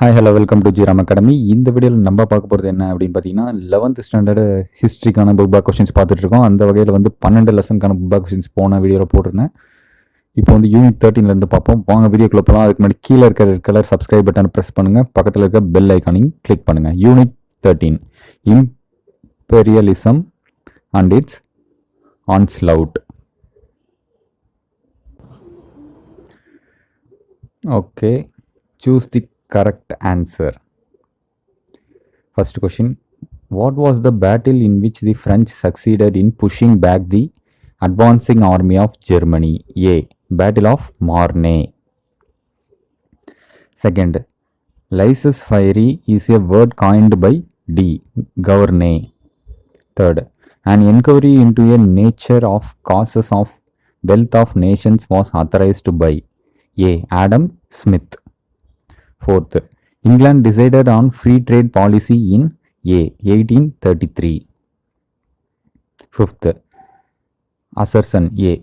Hi hello welcome to ஜிராம் academy. இந்த வீடியோவில் நம்ம பார்க்க போகிறது என்ன அப்படின்னு பார்த்தீங்கன்னா 11th ஸ்டாண்டர்டு ஹிஸ்ட்ரிக்கான புக் பேக் கொஸ்டின்ஸ் பார்த்துட்டு இருக்கோம். அந்த வகையில் வந்து 12 லெசனுக்கான புக் பேக் கொஸ்டின்ஸ் போன வீடியோவில் போட்டிருந்தேன். இப்போ வந்து யூனிட் 13 பார்ப்போம். வாங்க வீடியோக்குள்ள போகலாம். அதுக்கு முன்னாடி கீழே இருக்கிற கலர் சப்ஸ்கிரைப் பட்டன் ப்ரெஸ் பண்ணுங்கள். பக்கத்தில் இருக்க பெல் ஐக்கானையும் கிளிக் பண்ணுங்கள். Unit 13 imperialism and its onslaught. Okay, choose the correct answer. First question, what was the battle in which the French succeeded in pushing back the advancing army of Germany? A. Battle of Marne. Second, laissez faire is a word coined by D. Gouvernet. Third, an inquiry into a nature of causes of wealth of nations was authorized by A. Adam Smith. Fourth, England decided on free trade policy in A. 1833. Fifth, assertion A.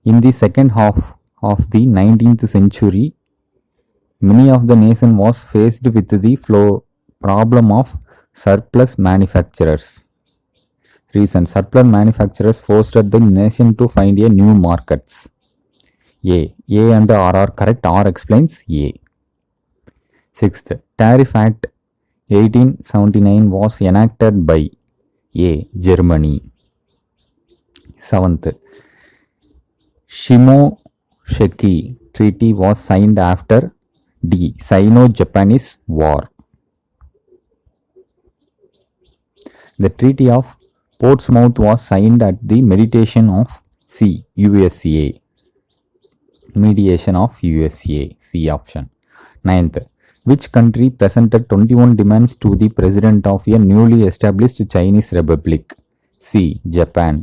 In the second half of the 19th century, many of the nation was faced with the problem of surplus manufacturers. Reason, surplus manufacturers forced the nation to find a new markets. A and R are correct. R explains A. Sixth, Tariff Act 1879 was enacted by A. Germany. Seventh, Shimonoseki Treaty was signed after D. Sino-Japanese War. The Treaty of Portsmouth was signed at the mediation of C. USA. Mediation of USA. C option. Ninth, which country presented 21 demands to the president of a newly established Chinese Republic? C. Japan.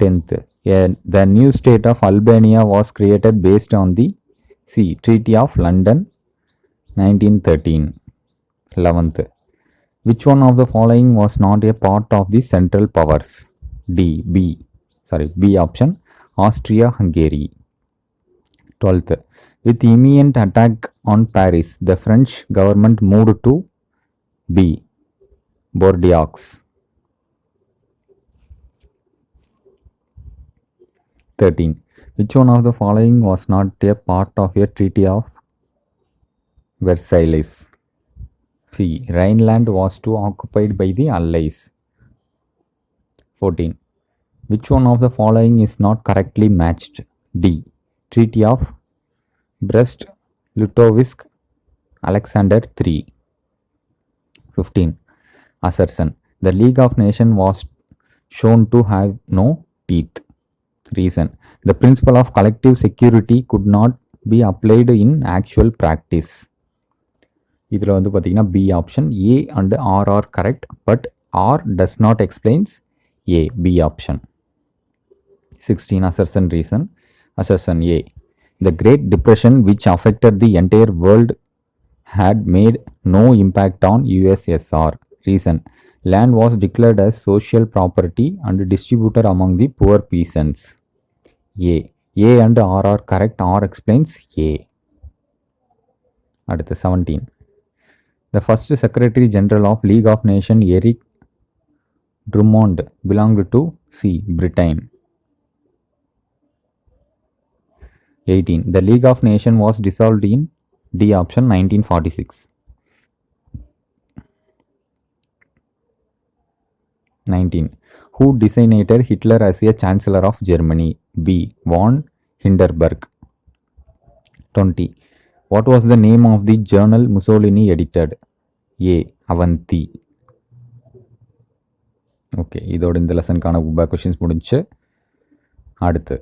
10th, the new state of Albania was created based on the C. Treaty of London 1913. 11th, which one of the following was not a part of the Central Powers? B option, Austria-Hungary. 12th, with imminent attack on Paris, the French government moved to B. Bordeaux. 13, which one of the following was not a part of a Treaty of Versailles? C. Rhineland was too occupied by the Allies. 14, which one of the following is not correctly matched? D. Treaty of Brest-Litovsk, Alexander III. 15, assertion, the League of Nations was shown to have no teeth. Reason, the principle of collective security could not be applied in actual practice. இதில் வந்து பார்த்தீங்கன்னா B option, A and R are correct, but R does not explains A. B option. 16, assertion reason. Assertion A, the Great Depression which affected the entire world had made no impact on USSR. Reason, land was declared as social property and distributed among the poor peasants. A and R are correct. R explains A. அடுத்து 17, the first Secretary General of League of Nations, Eric Drummond, belonged to C. Britain. 18, the League of Nations was dissolved in D option 1946. 19, who designated Hitler as a Chancellor of Germany? B. von Hindenburg. 20, what was the name of the journal Mussolini edited? A. Avanti. Okay, இதோட இந்த லெசனுக்கான book back questions முடிஞ்சு. அடுத்து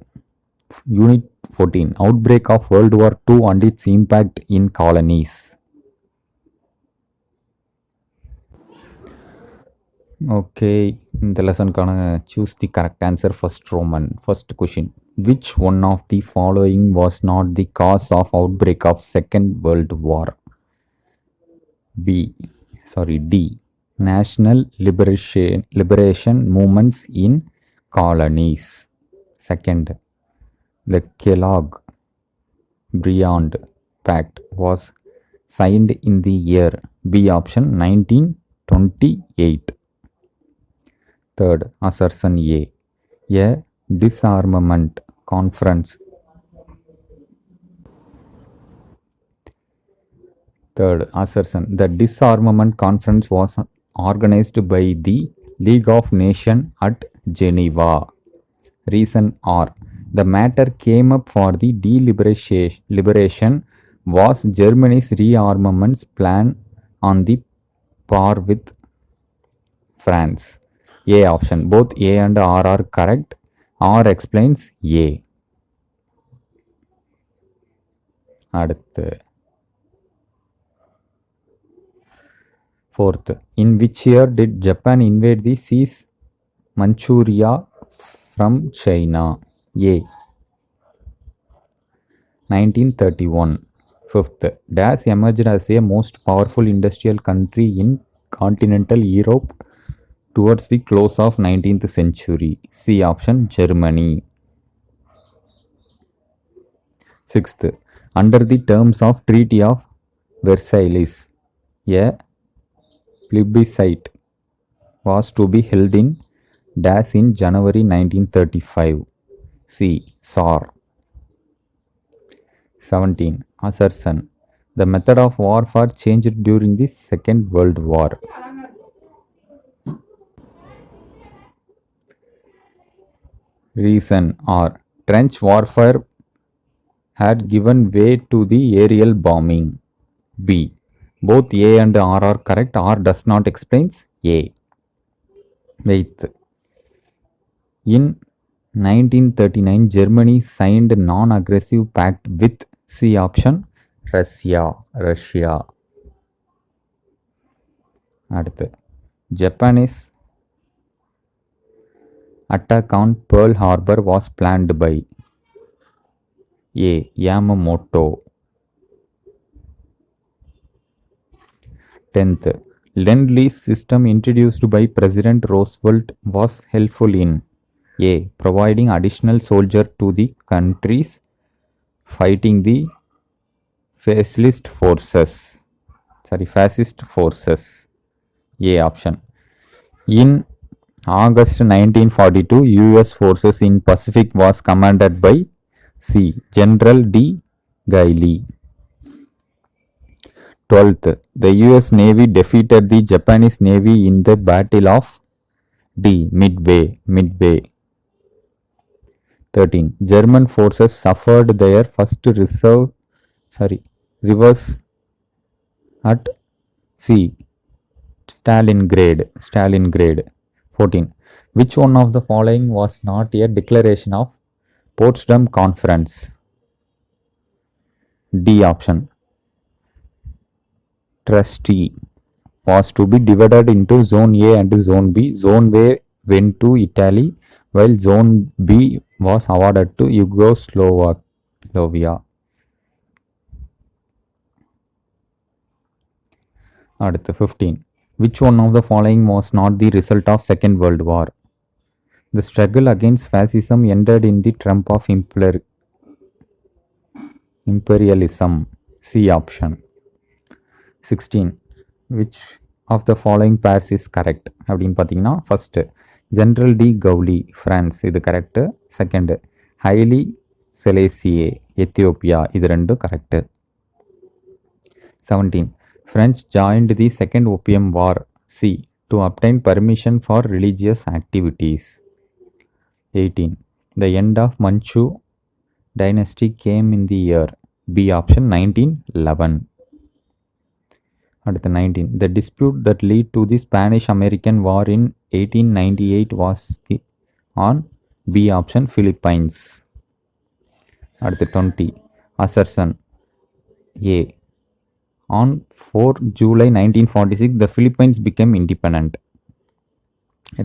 unit 14, outbreak of world war II and its impact in colonies. Okay, இந்த லெசனுக்கான choose the correct answer. First question, which one of the following was not the cause of outbreak of Second World War? D. National liberation movements in colonies. Second, The Kellogg-Briand Pact was signed in the year? B option 1928. Third, assertion A. A disarmament conference. Third, assertion. The disarmament conference was organized by the League of Nations at Geneva. Reason R. The matter came up for the deliberation was Germany's rearmaments plan on the par with France. A option. Both A and R are correct. R explains A. அடுத்து fourth. In which year did Japan invade the seas Manchuria from China? A. 1931. Fifth. Dash emerged as a most powerful industrial country in continental Europe towards the close of 19th century. C option Germany. Sixth. Under the terms of Treaty of Versailles, a plebiscite was to be held in Dash in January 1935. C. SAR. 17. Assertion. The method of warfare changed during the Second World War. Reason R. Trench warfare had given way to the aerial bombing. B. Both A and R are correct. R does not explains A. Eighth. In 1939, Germany signed non-aggressive pact with C option Russia. அடுத்து Japanese attack on Pearl Harbor was planned by A. Yamamoto. 10th. Lend-Lease system introduced by President Roosevelt was helpful in A. Providing additional soldiers to the countries fighting the fascist forces. A option. In August 1942, US forces in Pacific was commanded by C. General D. Gailey. 12th. The US Navy defeated the Japanese Navy in the Battle of D. Midway. 13. German forces suffered their first reverse at C. Stalingrad. 14. Which one of the following was not a declaration of Potsdam Conference? D option. Treaty was to be divided into Zone A and Zone B. Zone A went to Italy, while Zone B was awarded to Yugoslavia. அடுத்து 15. Which one of the following was not the result of Second World War? The struggle against fascism ended in the trump of imperialism. C option. 16. Which of the following pairs is correct அப்படின்னு பார்த்தீங்கன்னா first general de Gaulle France இது correct. Second Haile Selassie Ethiopia ரெண்டும் correct. 17. French joined the Second Opium War C to obtain permission for religious activities. 18. The end of Manchu dynasty came in the year B option 1911. At the 19. The dispute that led to the Spanish-American War in 1898 was on B option Philippines. At the 20. Assertion A. On 4 July 1946, the Philippines became independent.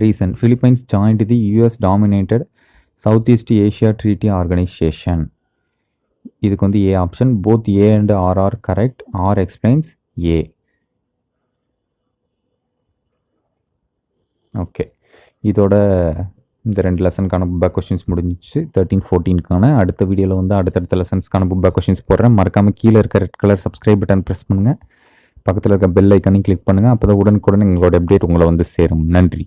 Reason. Philippines joined the US-dominated Southeast Asia Treaty Organization. இதுக்கு வந்து A option. Both A and R are correct. R explains A. Okay, இதோட இந்த 2 லெசனுக்கான book back questions முடிஞ்சிச்சு. 13, 14க்கான அடுத்த வீடியோவில் வந்து அடுத்தடுத்த லெசன்ஸ்க்கான book back questions போடுறேன். மறக்காமல் கீழே இருக்க red colour subscribe button press பண்ணுங்கள். பக்கத்தில் இருக்க பெல் ஐக்கானையும் கிளிக் பண்ணுங்கள். அப்போ தான் உடனுக்குடன் எங்களோட அப்டேட் உங்களை வந்து சேரும். நன்றி.